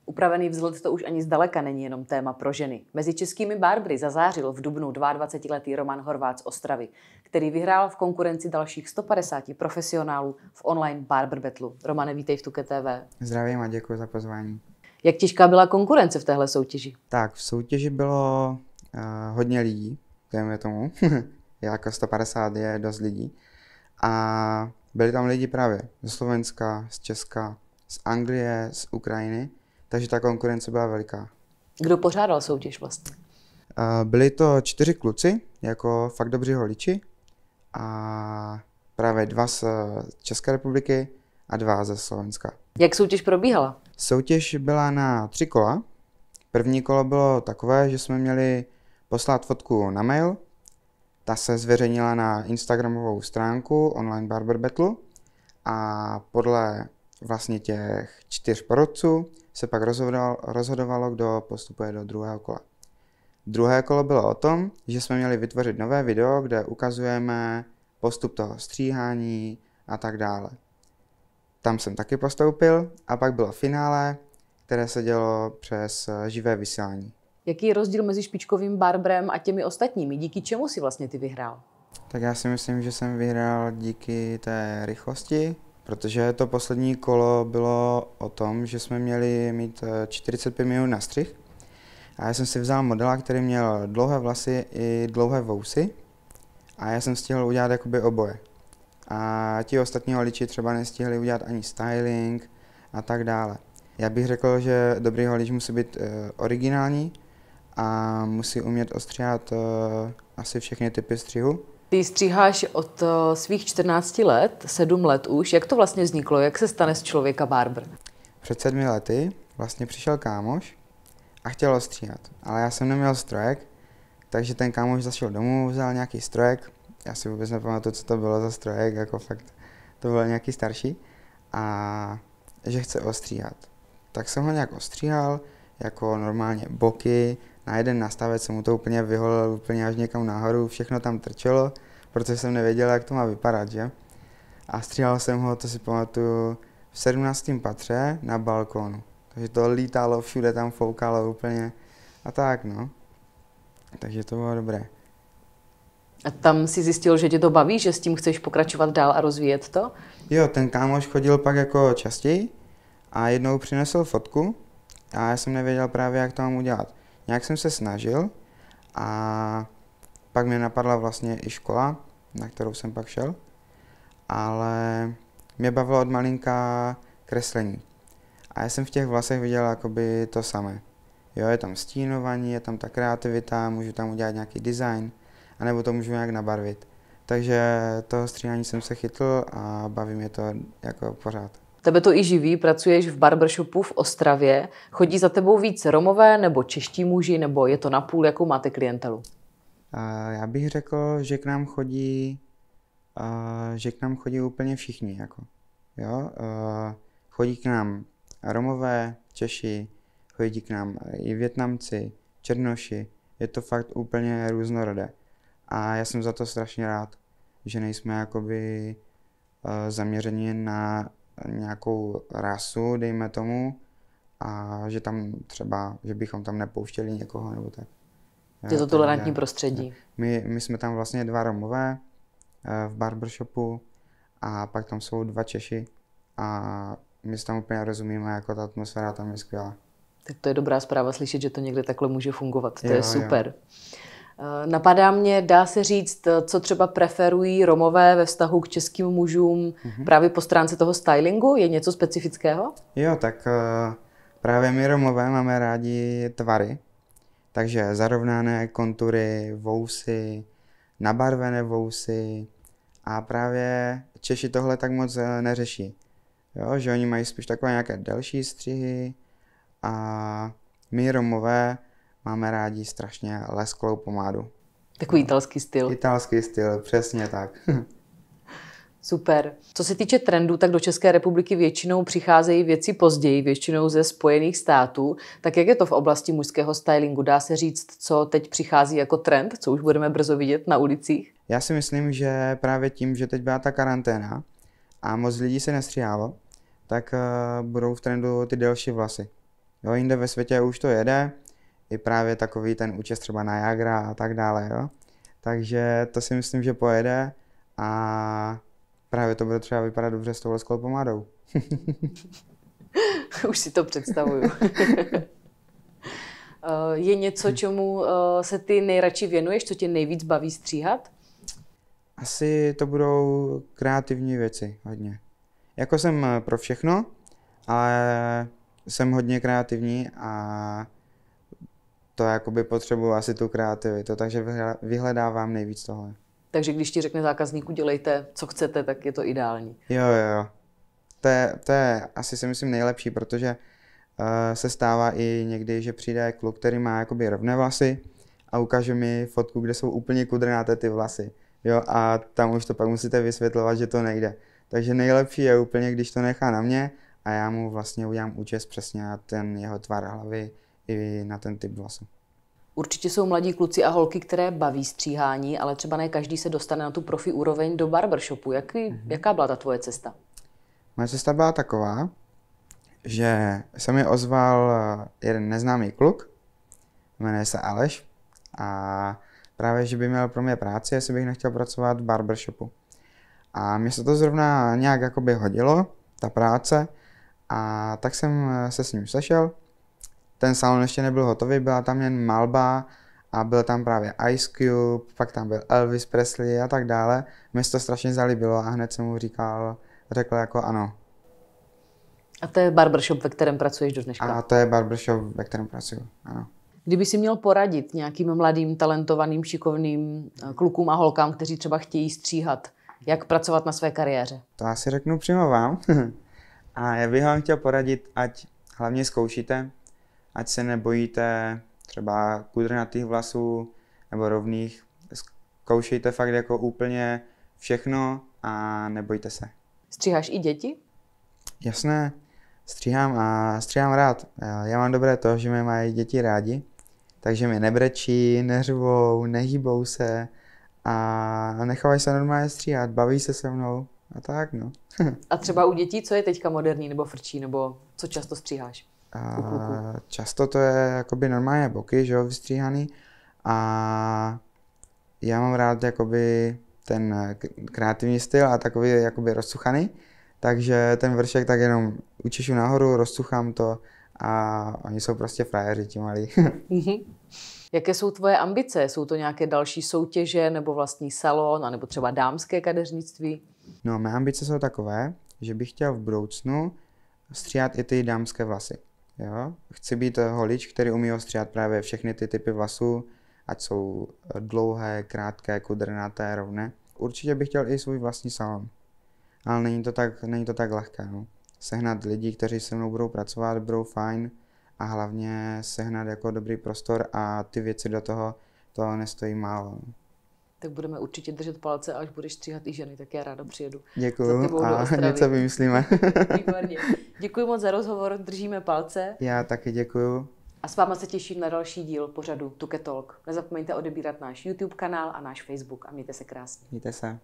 Upravený vzhled to už ani zdaleka není jenom téma pro ženy. Mezi českými barbery zazářil v dubnu 22letý Roman Horváth z Ostravy, který vyhrál v konkurenci dalších 150 profesionálů v online barber battlu. Romane, vítej v Tuke TV. Zdravím a děkuji za pozvání. Jak těžká byla konkurence v téhle soutěži? Tak, v soutěži bylo hodně lidí, dejme tomu. Jako 150 je dost lidí. A byli tam lidi právě ze Slovenska, z Česka, z Anglie, z Ukrajiny. Takže ta konkurence byla veliká. Kdo pořádal soutěž vlastně? Byli to 4 kluci, jako fakt dobří holiči. A právě 2 z České republiky a 2 ze Slovenska. Jak soutěž probíhala? Soutěž byla na 3 kola. První kolo bylo takové, že jsme měli poslat fotku na mail. Ta se zveřejnila na instagramovou stránku Online Barber Battle. A podle vlastně těch 4 porodců se pak rozhodovalo, kdo postupuje do druhého kola. Druhé kolo bylo o tom, že jsme měli vytvořit nové video, kde ukazujeme postup toho stříhání a tak dále. Tam jsem taky postoupil a pak bylo finále, které se dělo přes živé vysílání. Jaký je rozdíl mezi špičkovým barberem a těmi ostatními? Díky čemu si vlastně ty vyhrál? Tak já si myslím, že jsem vyhrál díky té rychlosti, protože to poslední kolo bylo o tom, že jsme měli mít 45 minut na střih. A já jsem si vzal modela, který měl dlouhé vlasy i dlouhé vousy. A já jsem stihl udělat jakoby oboje. A ti ostatní holiči třeba nestihli udělat ani styling a tak dále. Já bych řekl, že dobrý holič musí být originální a musí umět ostříhat asi všechny typy střihu. Ty stříháš od svých 14 let, 7 let už. Jak to vlastně vzniklo? Jak se stane z člověka barber? Před 7 lety vlastně přišel kámoš a chtěl ostříhat, ale já jsem neměl strojek, takže ten kámoš zašel domů, vzal nějaký strojek. Já si vůbec nepamatuju, co to bylo za strojek, jako fakt to byl nějaký starší. A že chce ostříhat. Tak jsem ho nějak ostříhal, jako normálně boky. Na jeden nastavec jsem mu to úplně vyholil úplně až někam nahoru, všechno tam trčelo, protože jsem nevěděl, jak to má vypadat, že? A stříhal jsem ho, to si pamatuju, v 17. patře na balkónu. Takže to lítalo, všude tam foukalo úplně a tak, no. Takže to bylo dobré. A tam si zjistil, že tě to baví, že s tím chceš pokračovat dál a rozvíjet to? Jo, ten kámoš chodil pak jako častěji a jednou přinesl fotku a já jsem nevěděl právě, jak to mám udělat. Nějak jsem se snažil a pak mě napadla vlastně i škola, na kterou jsem pak šel, ale mě bavilo od malinka kreslení. A já jsem v těch vlasech viděl jakoby to samé. Jo, je tam stínování, je tam ta kreativita, můžu tam udělat nějaký design, anebo to můžu nějak nabarvit. Takže toho stříhání jsem se chytl a baví mě to jako pořád. Tebe to i živí, pracuješ v barbershopu v Ostravě. Chodí za tebou víc Romové nebo čeští muži, nebo je to napůl, jakou máte klientelu? Já bych řekl, že k nám chodí úplně všichni. Jako. Jo? Chodí k nám Romové, Češi, chodí k nám i Vietnamci, Černoši. Je to fakt úplně různorodé. A já jsem za to strašně rád, že nejsme jakoby zaměřeni na nějakou rasu, dejme tomu, a že tam třeba, že bychom tam nepouštěli někoho nebo tak. Je to tolerantní prostředí. My jsme tam vlastně 2 Romové v barbershopu a pak tam jsou 2 Češi a my si tam úplně rozumíme, jako ta atmosféra tam je skvělá. Tak to je dobrá zpráva slyšet, že to někde takhle může fungovat. To je super. Jo. Napadá mě, dá se říct, co třeba preferují Romové ve vztahu k českým mužům právě po stránce toho stylingu? Je něco specifického? Jo, tak právě my Romové máme rádi tvary, takže zarovnané kontury, vousy, nabarvené vousy a právě Češi tohle tak moc neřeší. Jo, že oni mají spíš takové nějaké delší střihy a my Romové máme rádi strašně lesklou pomádu. Takový italský styl. Italský styl, přesně tak. Super. Co se týče trendů, tak do České republiky většinou přicházejí věci později, většinou ze Spojených států. Tak jak je to v oblasti mužského stylingu? Dá se říct, co teď přichází jako trend, co už budeme brzo vidět na ulicích? Já si myslím, že právě tím, že teď byla ta karanténa a moc lidí se nestříhalo, tak budou v trendu ty delší vlasy. Jo, jinde ve světě už to jede, i právě takový ten účes třeba Niagara a tak dále, jo. Takže to si myslím, že pojede a právě to bude třeba vypadat dobře s touhle sklo pomádou. Už si to představuju. Je něco, čemu se ty nejradši věnuješ, co tě nejvíc baví stříhat? Asi to budou kreativní věci hodně. Jako jsem pro všechno, ale jsem hodně kreativní a to jakoby potřebuji asi tu kreativitu, takže vyhledávám nejvíc tohle. Takže když ti řekne zákazníku, dělejte, co chcete, tak je to ideální. Jo. To je asi si myslím nejlepší, protože se stává i někdy, že přijde kluk, který má jakoby rovné vlasy a ukáže mi fotku, kde jsou úplně kudrnaté ty vlasy. Jo, a tam už to pak musíte vysvětlovat, že to nejde. Takže nejlepší je úplně, když to nechá na mě a já mu vlastně udělám účes přesně na ten jeho tvar hlavy i na ten typ vlasu. Určitě jsou mladí kluci a holky, které baví stříhání, ale třeba ne každý se dostane na tu profi úroveň do barbershopu. Jaká byla ta tvoje cesta? Moje cesta byla taková, že se mi ozval jeden neznámý kluk, jmenuje se Aleš, a právě, že by měl pro mě práci, jestli bych nechtěl pracovat v barbershopu. A mně se to zrovna nějak jakoby hodilo, ta práce, a tak jsem se s ním sešel. Ten salon ještě nebyl hotový, byla tam jen malba a byl tam právě Ice Cube, pak tam byl Elvis Presley a tak dále. Mně se to strašně zalíbilo a hned jsem mu řekl jako ano. A to je barbershop, ve kterém pracuješ do dneška? A to je barbershop, ve kterém pracuji, ano. Kdyby si měl poradit nějakým mladým, talentovaným, šikovným klukům a holkám, kteří třeba chtějí stříhat, jak pracovat na své kariéře? To asi řeknu přímo vám. A já bych vám chtěl poradit, ať hlavně zkoušíte, ať se nebojíte třeba kudrnatých vlasů nebo rovných. Zkoušejte fakt jako úplně všechno a nebojte se. Stříháš i děti? Jasné, stříhám a stříhám rád. Já mám dobré to, že mě mají děti rádi, takže mi nebrečí, neřvou, nehýbou se a nechovají se normálně stříhat, baví se se mnou a tak no. A třeba u dětí, co je teďka moderní nebo frčí, nebo co často stříháš? Často to je jakoby normálně boky, že jo, vystříhaný, a já mám rád jakoby ten kreativní styl a takový jakoby rozcuchaný, takže ten vršek tak jenom učešu nahoru, rozcuchám to a oni jsou prostě frajeři ti malí. Jaké jsou tvoje ambice? Jsou to nějaké další soutěže nebo vlastní salon, nebo třeba dámské kadeřnictví? No, mé ambice jsou takové, že bych chtěl v budoucnu stříhat i ty dámské vlasy. Jo? Chci být holič, který umí ostříhat právě všechny ty typy vlasů, ať jsou dlouhé, krátké, kudrnaté, rovné. Určitě bych chtěl i svůj vlastní salon, ale není to tak lehké. No. Sehnat lidi, kteří se mnou budou pracovat, budou fajn, a hlavně sehnat jako dobrý prostor a ty věci do toho, to nestojí málo. Tak budeme určitě držet palce, až budeš stříhat i ženy, tak já ráda přijedu. Děkuju a něco vymyslíme. Výborně. Děkuji moc za rozhovor, držíme palce. Já taky děkuju. A s váma se těším na další díl pořadu Tuke Talk. Nezapomeňte odebírat náš YouTube kanál a náš Facebook a mějte se krásně. Mějte se.